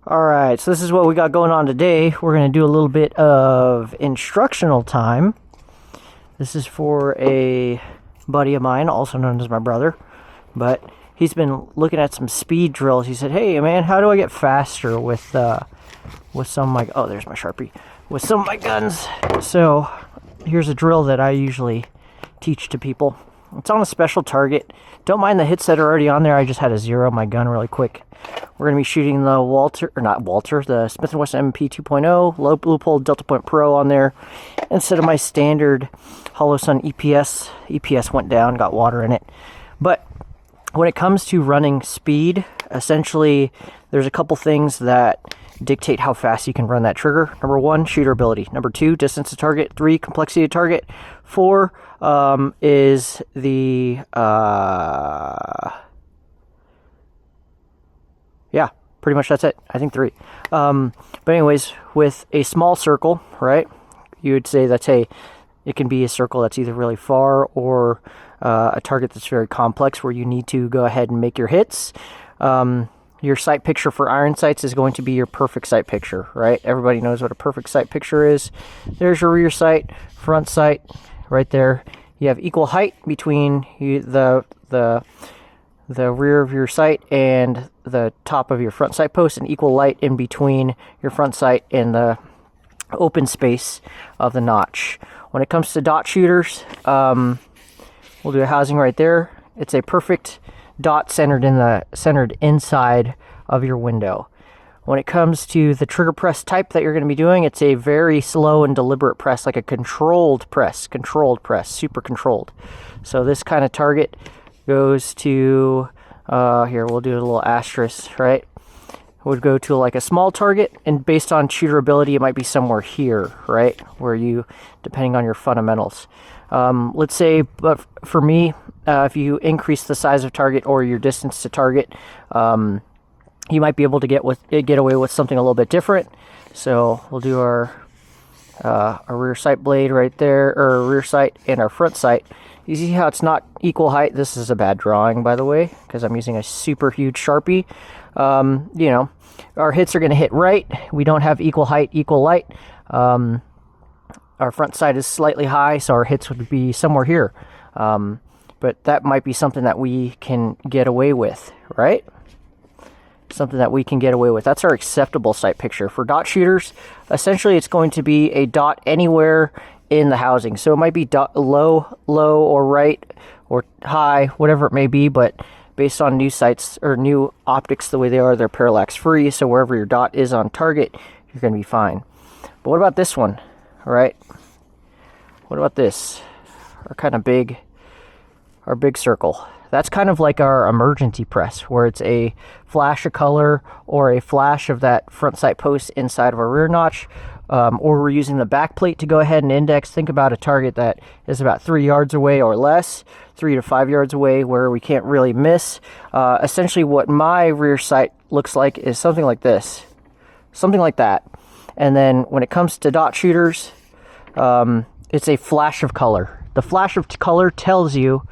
Alright, so this is what we got going on today. We're going to do a little bit of instructional time. This is for a buddy of mine, also known as my brother. But he's been looking at some speed drills. He said, hey man, how do I get faster with some of my... Oh, there's my Sharpie. With some of my guns. So, here's a drill that I usually teach to people. It's on a special target. Don't mind the hits that are already on there. I just had to zero my gun really quick. We're going to be shooting the Smith & Wesson MP 2.0 low loophole Delta Point Pro on there instead of my standard Holosun EPS. EPS went down, got water in it. But when it comes to running speed, essentially there's a couple things that dictate how fast you can run that trigger. Number 1, shooter ability. Number 2, distance to target. 3, complexity to target. 4 is the yeah, pretty much that's it. I think 3. But anyways, with a small circle, right, you would say that's it can be a circle that's either really far or a target that's very complex where you need to go ahead and make your hits. Your sight picture for iron sights is going to be your perfect sight picture, right? Everybody knows what a perfect sight picture is. There's your rear sight, front sight, right there. You have equal height between the rear of your sight and the top of your front sight post, and equal light in between your front sight and the open space of the notch. When it comes to dot shooters, we'll do a housing right there. It's a perfect dot centered inside of your window. When it comes to the trigger press type that you're going to be doing, it's a very slow and deliberate press, like a controlled press, super controlled. So this kind of target goes to, here, we'll do a little asterisk, right? Would go to like a small target, and based on shooter ability, it might be somewhere here, right? Where you, depending on your fundamentals. Let's say, but for me, if you increase the size of target or your distance to target, you might be able to get away with something a little bit different. So we'll do our rear sight blade right there, or rear sight and our front sight. You see how it's not equal height? This is a bad drawing, by the way, because I'm using a super huge Sharpie. You know, our hits are going to hit right. We don't have equal height, equal light. Our front sight is slightly high, so our hits would be somewhere here. But that might be something that we can get away with, right? Something that we can get away with. That's our acceptable sight picture. For dot shooters, essentially it's going to be a dot anywhere in the housing. So it might be low or right or high, whatever it may be, but based on new sights or new optics the way they are, they're parallax free, so wherever your dot is on target, you're going to be fine. But what about this one? All right, what about this? Our big circle. That's kind of like our emergency press, where it's a flash of color or a flash of that front sight post inside of our rear notch, or we're using the back plate to go ahead and index. Think about a target that is about 3 yards away or less, 3 to 5 yards away, where we can't really miss. Essentially what my rear sight looks like is something like this, something like that. And then when it comes to dot shooters, it's a flash of color. The flash of color tells you,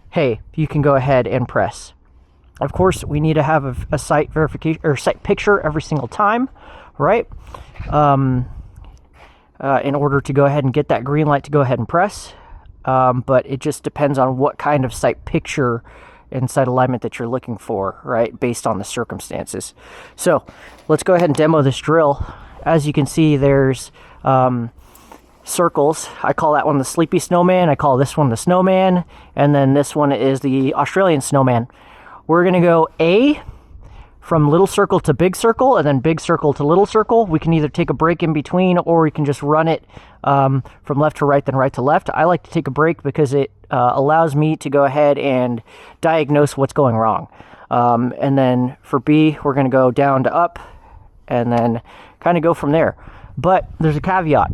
hey, you can go ahead and press. Of course, we need to have a sight verification or sight picture every single time, right? In order to go ahead and get that green light to go ahead and press. But it just depends on what kind of sight picture and sight alignment that you're looking for, right? Based on the circumstances. So let's go ahead and demo this drill. As you can see, there's circles. I call that one the Sleepy Snowman. I call this one the Snowman. And then this one is the Australian Snowman. We're going to go A from little circle to big circle, and then big circle to little circle. We can either take a break in between, or we can just run it from left to right, then right to left. I like to take a break because it allows me to go ahead and diagnose what's going wrong. And then for B, we're going to go down to up, and then kind of go from there. But there's a caveat.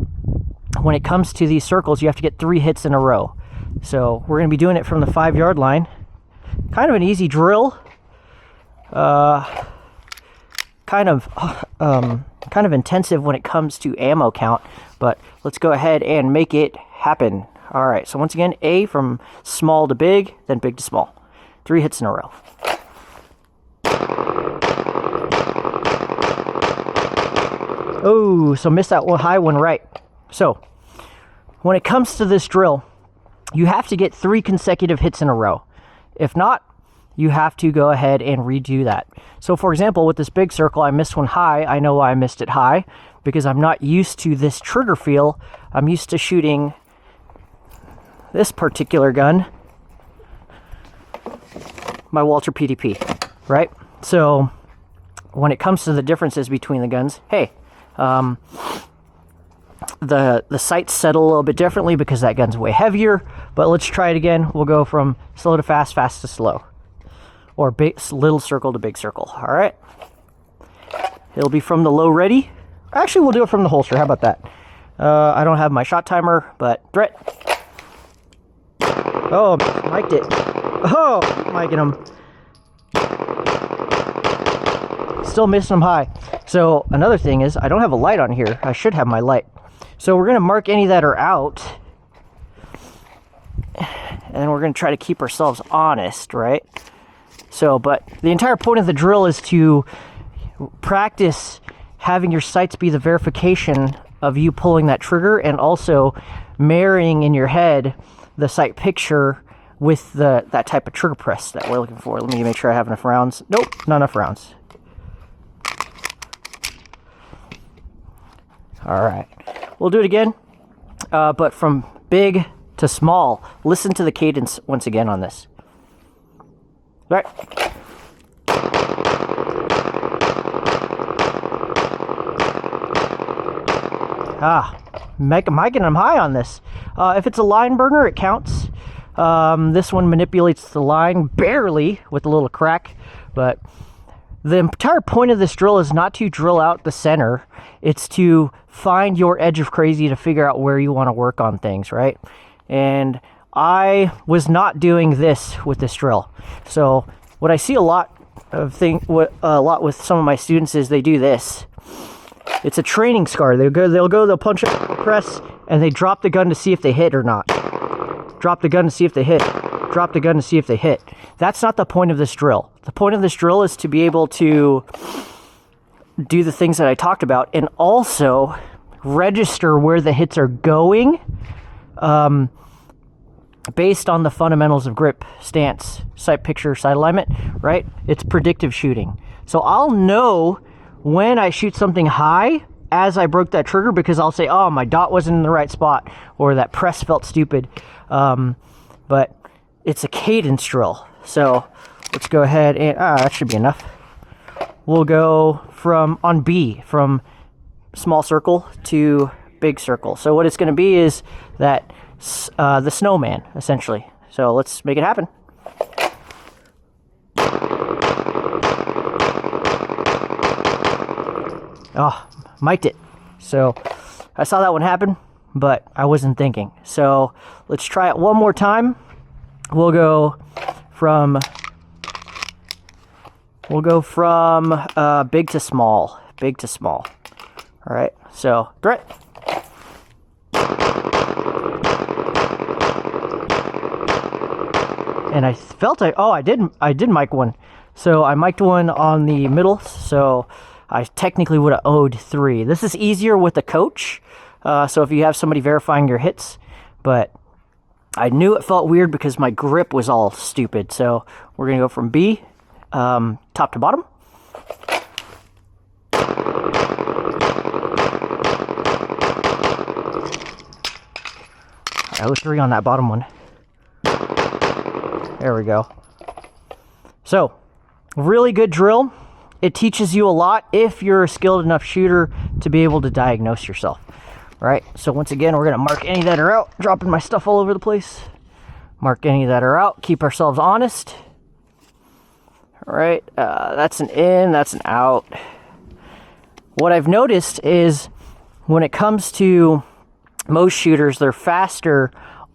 When it comes to these circles, you have to get 3 hits in a row. So we're going to be doing it from the 5-yard line. Kind of an easy drill. Kind of intensive when it comes to ammo count, but let's go ahead and make it happen. All right, so once again, A from small to big, then big to small. 3 hits in a row. Oh, so missed that one high, one right. So when it comes to this drill, you have to get 3 consecutive hits in a row. If not, you have to go ahead and redo that. So for example, with this big circle, I missed one high. I know I missed it high because I'm not used to this trigger feel. I'm used to shooting this particular gun, my Walther PDP, right? So when it comes to the differences between the guns, hey, the sights settle a little bit differently because that gun's way heavier, but let's try it again. We'll go from slow to fast, fast to slow, or big, little circle to big circle. All right. It'll be from the low ready. Actually, we'll do it from the holster. How about that? I don't have my shot timer, but threat. Oh, mic'd it. Oh, micing them. Still missing them high. So another thing is I don't have a light on here. I should have my light. So we're going to mark any that are out. And we're going to try to keep ourselves honest, right? So, but the entire point of the drill is to practice having your sights be the verification of you pulling that trigger, and also marrying in your head the sight picture with that type of trigger press that we're looking for. Let me make sure I have enough rounds. Nope, not enough rounds. All right, we'll do it again, but from big to small. Listen to the cadence once again on this. All right. Miking them high on this. If it's a line burner, it counts. This one manipulates the line barely with a little crack, but the entire point of this drill is not to drill out the center. It's to find your edge of crazy to figure out where you want to work on things, right? And I was not doing this with this drill. So what I see a lot with some of my students is they do this. It's a training scar. They'll punch up, press, and they drop the gun to see if they hit or not. Drop the gun to see if they hit. Drop the gun to see if they hit. That's not the point of this drill. The point of this drill is to be able to do the things that I talked about, and also register where the hits are going, based on the fundamentals of grip, stance, sight picture, sight alignment, right? It's predictive shooting. So I'll know when I shoot something high as I broke that trigger, because I'll say, oh, my dot wasn't in the right spot, or that press felt stupid. But it's a cadence drill. So let's go ahead and, that should be enough. We'll go on B, from small circle to big circle. So what it's going to be is that the snowman, essentially. So let's make it happen. Oh, mic'd it. So I saw that one happen, but I wasn't thinking. So let's try it one more time. We'll go from big to small. Big to small. All right. So threat. And I felt I did mic one. So I mic'd one on the middle. So I technically would have owed 3. This is easier with a coach. So if you have somebody verifying your hits, but I knew it felt weird because my grip was all stupid. So we're going to go from B, top to bottom. I owe 3 on that bottom one. There we go. So, really good drill. It teaches you a lot if you're a skilled enough shooter to be able to diagnose yourself. All right, so once again, we're going to mark any that are out. Dropping my stuff all over the place. Mark any that are out. Keep ourselves honest. All right, that's an in, that's an out. What I've noticed is when it comes to most shooters, they're faster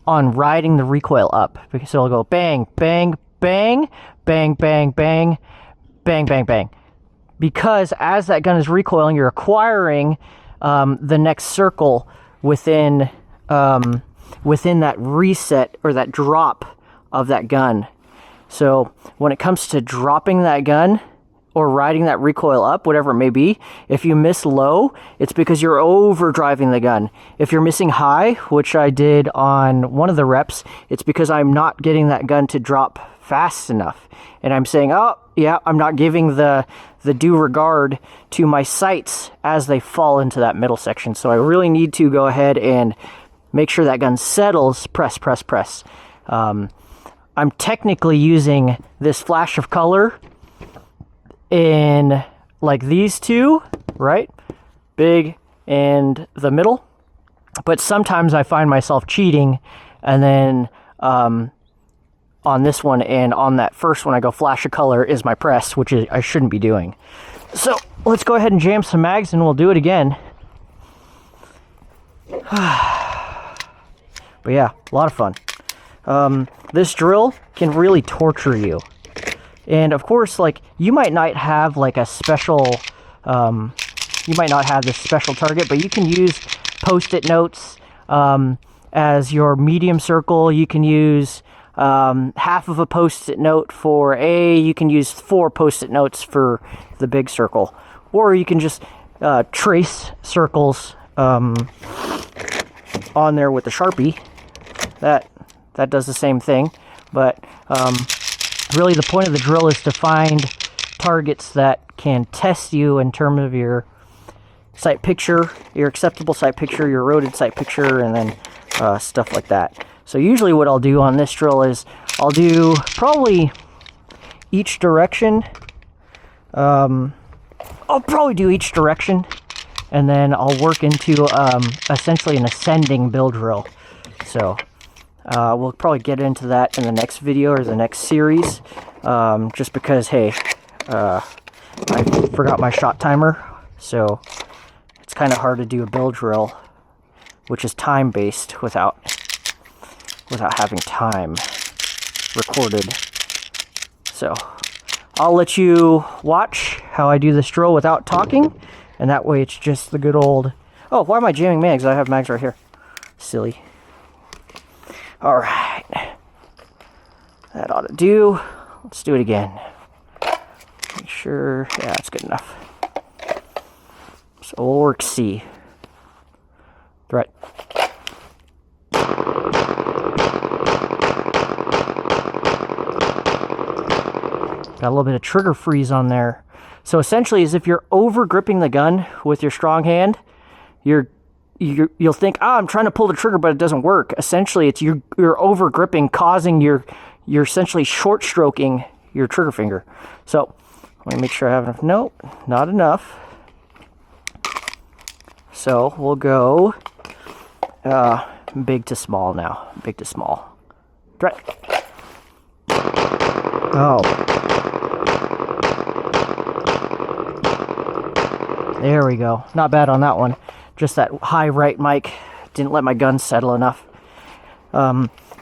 on riding the recoil up. So it'll go bang, bang, bang, bang, bang, bang, bang, bang, bang. Because as that gun is recoiling, you're acquiring the next circle within that reset or that drop of that gun. So when it comes to dropping that gun or riding that recoil up, whatever it may be, if you miss low, it's because you're overdriving the gun. If you're missing high, which I did on one of the reps, it's because I'm not getting that gun to drop fast enough. And I'm saying, oh, yeah, I'm not giving the due regard to my sights as they fall into that middle section. So I really need to go ahead and make sure that gun settles, press, press, press. I'm technically using this flash of color in like these two, right? Big and the middle. But sometimes I find myself cheating, and then on this one and on that first one I go flash of color is my press, which I shouldn't be doing. So let's go ahead and jam some mags and we'll do it again. But yeah, a lot of fun. This drill can really torture you. And of course, like, you might not have like a special, you might not have this special target, but you can use post-it notes as your medium circle. You can use half of a post-it note for A. You can use 4 post-it notes for the big circle. Or you can just trace circles on there with the Sharpie. That does the same thing. But really the point of the drill is to find targets that can test you in terms of your sight picture, your acceptable sight picture, your eroded sight picture, and then stuff like that. So usually what I'll do on this drill is I'll do probably each direction. I'll probably do each direction, and then I'll work into essentially an ascending bill drill. So we'll probably get into that in the next video or the next series, just because, hey, I forgot my shot timer, so it's kind of hard to do a bill drill, which is time-based without having time recorded. So I'll let you watch how I do this drill without talking, and that way it's just the good old... Oh, why am I jamming mags? I have mags right here. Silly. Alright. That ought to do. Let's do it again. Make sure... Yeah, that's good enough. So we'll work C. Right. Got a little bit of trigger freeze on there. So essentially, as if you're over gripping the gun with your strong hand, you'll think, I'm trying to pull the trigger, but it doesn't work. Essentially, it's you're over gripping, causing you're essentially short stroking your trigger finger. So let me make sure I have enough. Nope, not enough. So we'll go big to small now. Big to small. Right. Oh. There we go. Not bad on that one. Just that high right mic didn't let my gun settle enough.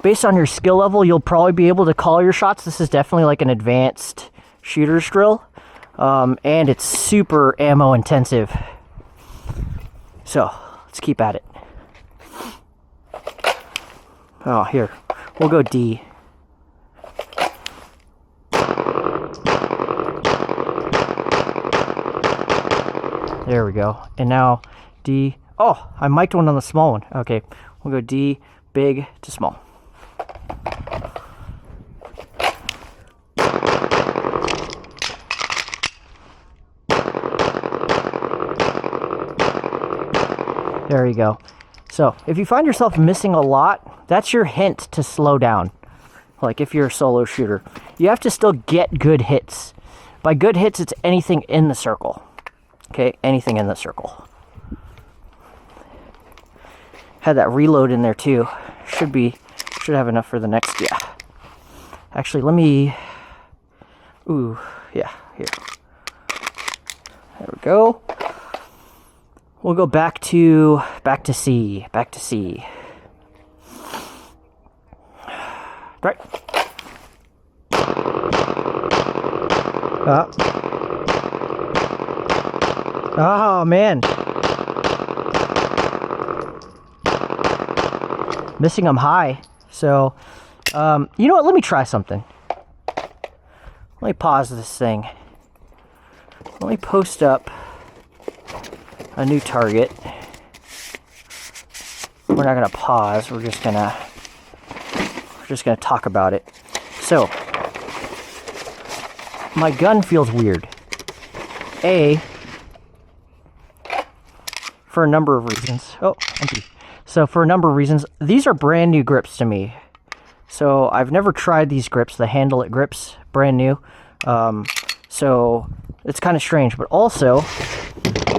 Based on your skill level, you'll probably be able to call your shots. This is definitely like an advanced shooter's drill. And it's super ammo intensive. So, let's keep at it. Oh, here. We'll go D. There we go. And now D. Oh, I mic'd one on the small one. Okay, we'll go D, big to small. There you go. So, if you find yourself missing a lot, that's your hint to slow down. Like if you're a solo shooter. You have to still get good hits. By good hits, it's anything in the circle. Okay, anything in the circle. Had that reload in there too. Should have enough for the next, yeah. Actually, let me... Ooh, yeah, here. There we go. We'll go back to C. Back to C. Right. Oh, man. Missing them high. So, you know what? Let me try something. Let me pause this thing. let me post up a new target. We're not gonna pause. We're just gonna talk about it. So, my gun feels weird. For a number of reasons. Oh, empty. So for a number of reasons, these are brand new grips to me. So I've never tried these grips, the Handle It grips, brand new. So it's kind of strange, but also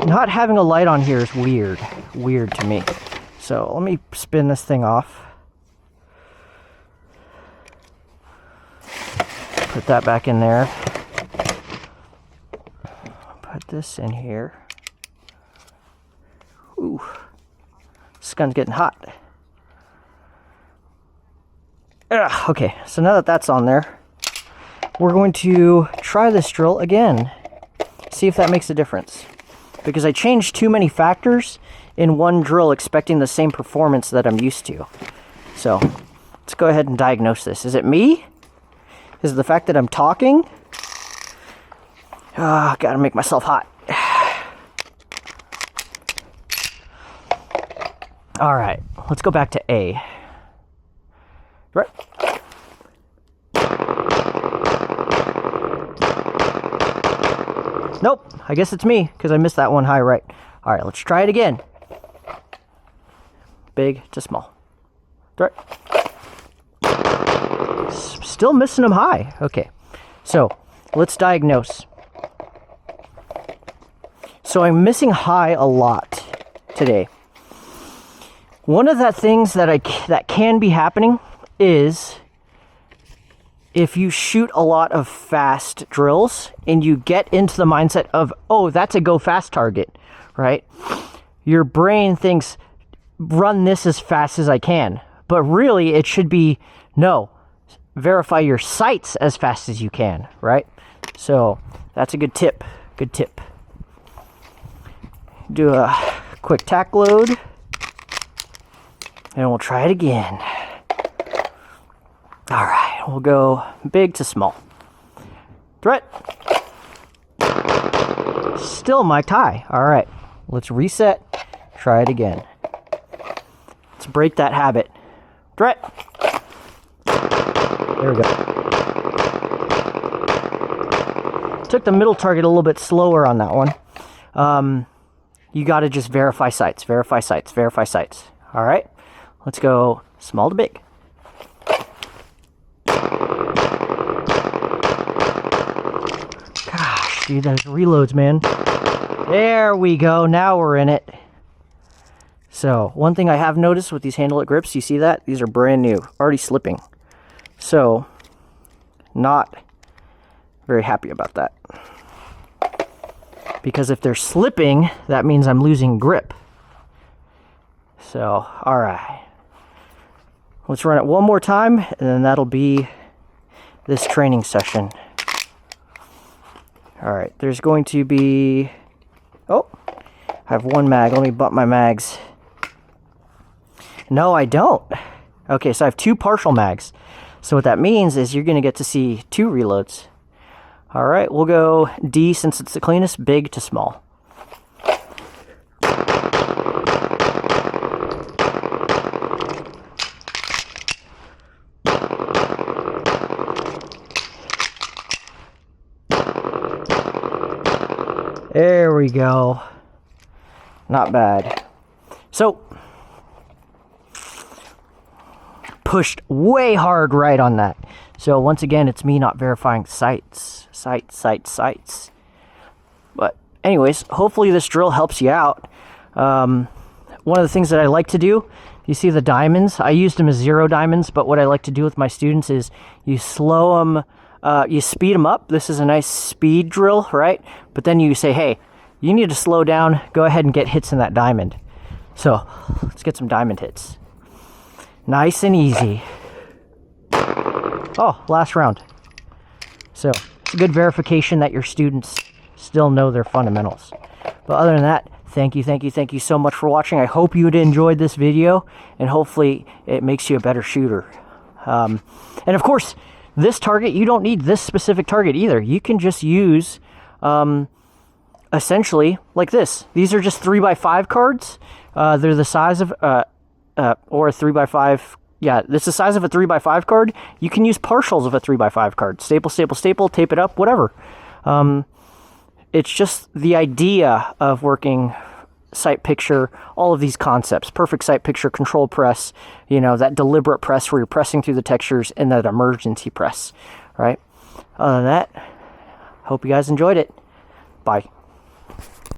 not having a light on here is weird to me. So let me spin this thing off. Put that back in there. Put this in here. Ooh, this gun's getting hot. Ugh, okay, so now that that's on there, we're going to try this drill again. See if that makes a difference. Because I changed too many factors in one drill expecting the same performance that I'm used to. So, let's go ahead and diagnose this. Is it me? Is it the fact that I'm talking? Ah, gotta make myself hot. Alright, let's go back to A. Right. Nope, I guess it's me, because I missed that one high right. Alright, let's try it again. Big to small. Right. Still missing them high. Okay, so let's diagnose. So I'm missing high a lot today. One of the things that can be happening is if you shoot a lot of fast drills and you get into the mindset of, oh, that's a go fast target, right? Your brain thinks, run this as fast as I can. But really, it should be, no, verify your sights as fast as you can, right? So that's a good tip. Good tip. Do a quick tack load. And we'll try it again. Alright, we'll go big to small. Threat. Still mic'd high. Alright, let's reset. Try it again. Let's break that habit. Threat. There we go. Took the middle target a little bit slower on that one. You gotta just verify sights, verify sights, verify sights. Alright, let's go small to big. Gosh, dude, those reloads, man. There we go, now we're in it. So, one thing I have noticed with these Handle It grips, you see that? These are brand new, already slipping. So, not very happy about that. Because if they're slipping, that means I'm losing grip. So, alright. Let's run it one more time, and then that'll be this training session. Alright, there's going to be... Oh, I have one mag. Let me bump my mags. No, I don't. Okay, so I have two partial mags. So what that means is you're going to get to see two reloads. Alright, we'll go D since it's the cleanest, big to small. There we go. Not bad. So, pushed way hard right on that. So once again, it's me not verifying sights. Sights. But anyways, hopefully this drill helps you out. One of the things that I like to do, you see the diamonds? I used them as 0 diamonds, but what I like to do with my students is you slow them, you speed them up. This is a nice speed drill, right? But then you say, hey, you need to slow down. Go ahead and get hits in that diamond. So let's get some diamond hits. Nice and easy. Oh, last round. So, it's a good verification that your students still know their fundamentals. But other than that, thank you so much for watching. I hope you enjoyed this video, and hopefully it makes you a better shooter. And of course, this target, you don't need this specific target either. You can just use essentially like this. These are just 3x5 cards. They're the size of, or a 3x5. Yeah, this is the size of a 3x5 card. You can use partials of a 3x5 card. Staple, staple, staple, tape it up, whatever. It's just the idea of working sight picture, all of these concepts, perfect sight picture, control press, you know, that deliberate press where you're pressing through the textures, and that emergency press, right? Other than that, hope you guys enjoyed it. Bye.